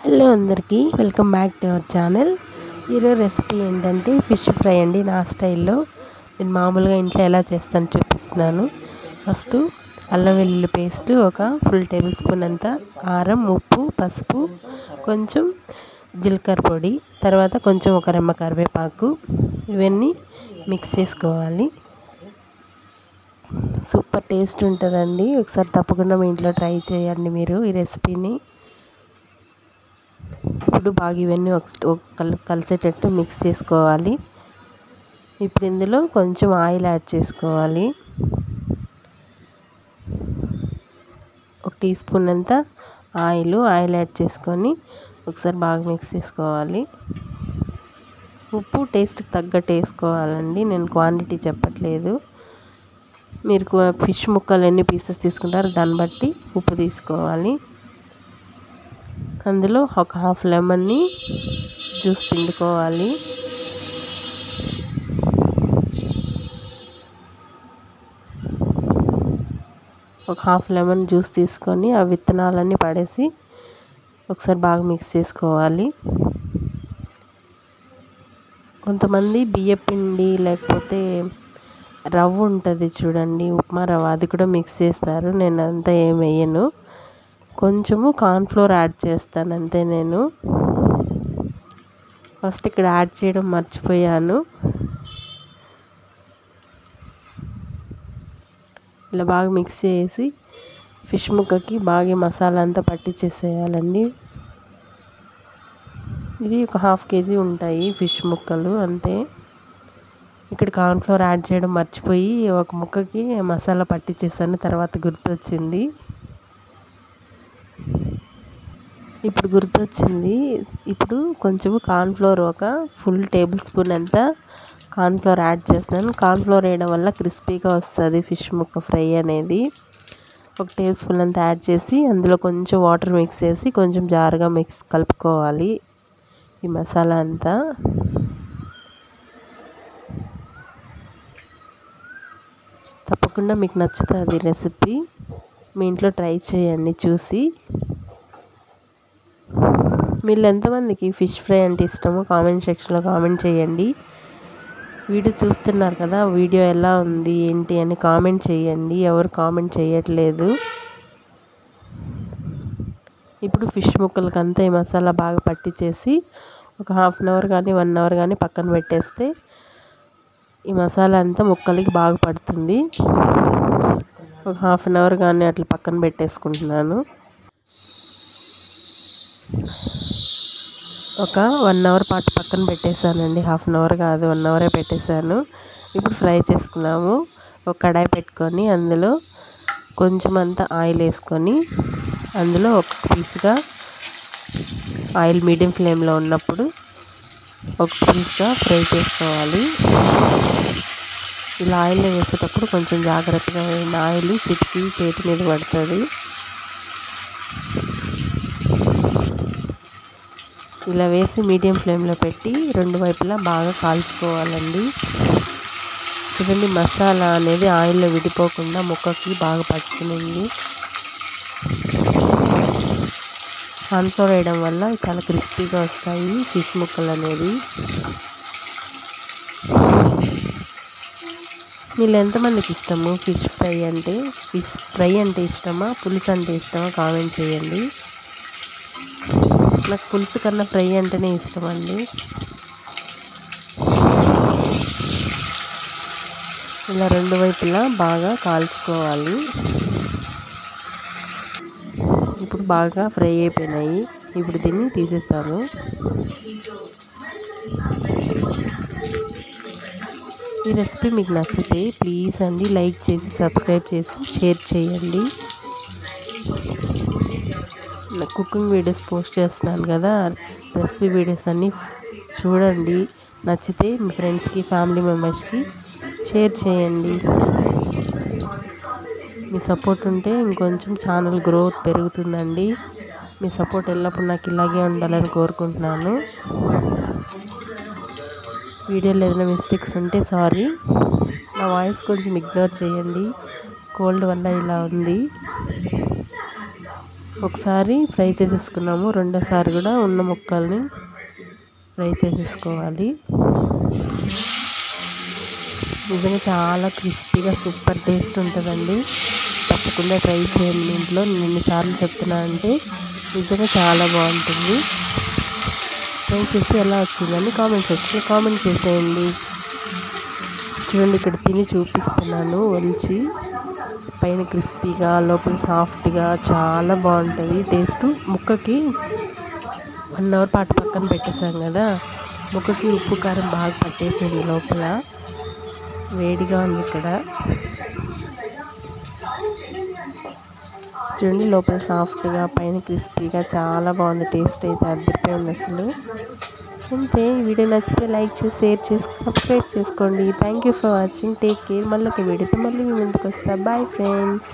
Hello అందరికీ welcome back to our channel. ఈరోజు recipe ఏంటంటే ఫిష్ ఫ్రై అండి. నా స్టైల్లో నేను మామూలుగా ఇంట్లో ఎలా చేస్తాను చూపిస్తున్నాను. ఫస్ట్ అల్లం వెల్లుల్లి పేస్ట్ ఒక ఫుల్ టేబుల్ స్పూన్ అంత, కారం, ఉప్పు, పసుపు, కొంచెం జీలకర్ర పొడి, తర్వాత కొంచెం ఒక రెమ్మ కరివేపాకు, ఇవన్నీ మిక్స్ చేసుకోవాలి. సూపర్ టేస్ట్ ఉంటుందండి. ఒకసారి తప్పకుండా మీ ఇంట్లో ట్రై చేయండి మీరు ఈ రెసిపీని. ఇప్పుడు బాగా ఇవన్నీ కలిసేటట్టు మిక్స్ చేసుకోవాలి. ఇప్పుడు ఇందులో కొంచెం ఆయిల్ యాడ్ చేసుకోవాలి. ఒక టీ స్పూన్ అంత ఆయిల్ యాడ్ చేసుకొని ఒకసారి బాగా మిక్స్ చేసుకోవాలి. ఉప్పు టేస్ట్కి తగ్గట్టు వేసుకోవాలండి, నేను క్వాంటిటీ చెప్పట్లేదు. మీరు ఫిష్ ముక్కలు ఎన్ని పీసెస్ తీసుకుంటారో దాన్ని బట్టి ఉప్పు తీసుకోవాలి. అందులో ఒక హాఫ్ లెమన్ని జ్యూస్ పిండుకోవాలి. ఒక హాఫ్ లెమన్ జ్యూస్ తీసుకొని ఆ విత్తనాలన్నీ పడేసి ఒకసారి బాగా మిక్స్ చేసుకోవాలి. కొంతమంది బియ్యపిండి లేకపోతే రవ్వ ఉంటుంది చూడండి, ఉప్మా రవ్వ, అది కూడా మిక్స్ చేస్తారు. నేను అంతా ఏం వేయను, కొంచెము కార్న్ఫ్లోర్ యాడ్ చేస్తాను అంతే. నేను ఫస్ట్ ఇక్కడ యాడ్ చేయడం మర్చిపోయాను. ఇలా బాగా మిక్స్ చేసి ఫిష్ ముక్కకి బాగా మసాలా అంతా పట్టించేసేయాలండి. ఇది ఒక హాఫ్ కేజీ ఉంటాయి ఫిష్ ముక్కలు అంతే. ఇక్కడ కార్న్ఫ్లోర్ యాడ్ చేయడం మర్చిపోయి ఒక ముక్కకి మసాలా పట్టించేసాను, తర్వాత గుర్తొచ్చింది. ఇప్పుడు గుర్తొచ్చింది. ఇప్పుడు కొంచెం కార్న్ఫ్లోర్ ఒక ఫుల్ టేబుల్ స్పూన్ అంత కార్న్ఫ్లోర్ యాడ్ చేస్తున్నాను. కార్న్ఫ్లోర్ వేయడం వల్ల క్రిస్పీగా వస్తుంది ఫిష్ ముక్క ఫ్రై అనేది. ఒక టేబుల్ స్పూన్ అంత యాడ్ చేసి అందులో కొంచెం వాటర్ మిక్స్ చేసి కొంచెం జారుగా కలుపుకోవాలి ఈ మసాలా అంతా. తప్పకుండా మీకు నచ్చుతుంది రెసిపీ, మీ ఇంట్లో ట్రై చేయండి చూసి. మీరు ఎంతమందికి ఫిష్ ఫ్రై అంటే ఇష్టమో కామెంట్ సెక్షన్లో కామెంట్ చేయండి. వీడియో చూస్తున్నారు కదా, వీడియో ఎలా ఉంది ఏంటి అని కామెంట్ చేయండి. ఎవరు కామెంట్ చేయట్లేదు. ఇప్పుడు ఫిష్ ముక్కలకి అంతా ఈ మసాలా బాగా పట్టించేసి ఒక హాఫ్ అన్ అవర్ కానీ 1 అవర్ కానీ పక్కన పెట్టేస్తే ఈ మసాలా అంతా ముక్కలకి బాగా పడుతుంది. ఒక హాఫ్ అన్ అవర్ కానీ అట్లా పక్కన పెట్టేసుకుంటున్నాను. ఒక 1 అవర్ పాటు పక్కన పెట్టేశానండి. హాఫ్ అన్ అవర్ కాదు, 1 అవరే పెట్టేశాను. ఇప్పుడు ఫ్రై చేసుకుందాము. ఒక కడాయి పెట్టుకొని అందులో కొంచెం అంత ఆయిల్ వేసుకొని అందులో ఒక పీస్గా ఆయిల్ మీడియం ఫ్లేమ్లో ఉన్నప్పుడు ఒక పీస్గా ఫ్రై చేసుకోవాలి. ఇలా ఆయిల్లో వేసేటప్పుడు కొంచెం జాగ్రత్తగా వేయండి, ఆయిల్ చిటికి చేతి మీద పడుతుంది. ఇలా వేసి మీడియం ఫ్లేమ్లో పెట్టి 2 వైపులా బాగా కాల్చుకోవాలండి. చూడండి, మసాలా అనేది ఆయిల్లో విడిపోకుండా ముక్కకి బాగా పట్టుకునింది. కార్న్ఫ్లోర్ వేయడం వల్ల చాలా క్రిస్పీగా వస్తాయి ఫిష్ ముక్కలు అనేది. మీరు ఎంతమందికి ఇష్టము ఫిష్ ఫ్రై అంటే? ఫిష్ ఫ్రై అంటే ఇష్టమా, పులుసు అంటే ఇష్టమా కామెంట్ చేయండి. నాకు పులుసు కన్నా ఫ్రై అంటేనే ఇష్టం అండి. ఇలా 2 వైపులా బాగా కాల్చుకోవాలి. ఇప్పుడు బాగా ఫ్రై అయిపోయినాయి. ఇప్పుడు దీన్ని తీసేస్తాను. ఈ రెసిపీ మీకు నచ్చితే ప్లీజ్ అండి లైక్ చేసి సబ్స్క్రైబ్ చేసి షేర్ చేయండి. కుకింగ్ వీడియోస్ పోస్ట్ చేస్తున్నాను కదా, రెసిపీ వీడియోస్ అన్నీ చూడండి. నచ్చితే మీ ఫ్రెండ్స్కి, ఫ్యామిలీ మెంబర్స్కి షేర్ చేయండి. మీ సపోర్ట్ ఉంటే ఇంకొంచెం ఛానల్ గ్రోత్ పెరుగుతుందండి. మీ సపోర్ట్ ఎల్లప్పుడూ నాకు ఇలాగే ఉండాలని కోరుకుంటున్నాను. వీడియోలో ఏదైనా మిస్టేక్స్ ఉంటే సారీ. నా వాయిస్ కొంచెం ఇగ్నోర్ చేయండి, కోల్డ్ వల్ల ఇలా ఉంది. ఒకసారి ఫ్రై చేసేసుకున్నాము, రెండోసారి కూడా ఉన్న ముక్కల్ని ఫ్రై చేసేసుకోవాలి. నిజంగా చాలా క్రిస్పీగా సూపర్ టేస్ట్ ఉంటుందండి. తప్పకుండా ట్రై చేయండి ఇంట్లో. నేను ఎన్నిసార్లు చెప్తున్నా అంటే నిజంగా చాలా బాగుంటుంది. ట్రై చేసి ఎలా వచ్చిందని కామెంట్ సెక్షన్లో కామెంట్ చేసేయండి. చూడండి, ఇక్కడ తిని చూపిస్తున్నాను ఒలిచి. పైన క్రిస్పీగా లోపల సాఫ్ట్గా చాలా బాగుంటుంది టేస్ట్. ముక్కకి 1 అవర్ పాటు పక్కన పెట్టేసాం కదా, ముక్కకి ఉప్పు కారం బాగా పట్టేసింది. లోపల వేడిగా ఉంది ఇక్కడ. చూడండి, లోపల సాఫ్ట్గా పైన క్రిస్పీగా చాలా బాగుంది. టేస్ట్ అయితే అదిరిపోయింది అసలు. అంతే. ఈ వీడియో నచ్చితే లైక్ చేసి షేర్ చేసి సబ్స్క్రైబ్ చేసుకోండి. Thank you for watching. Take care. మళ్ళీ ఒక వీడియోతో మళ్ళీ మీ ముందుకు వస్తా. Bye friends.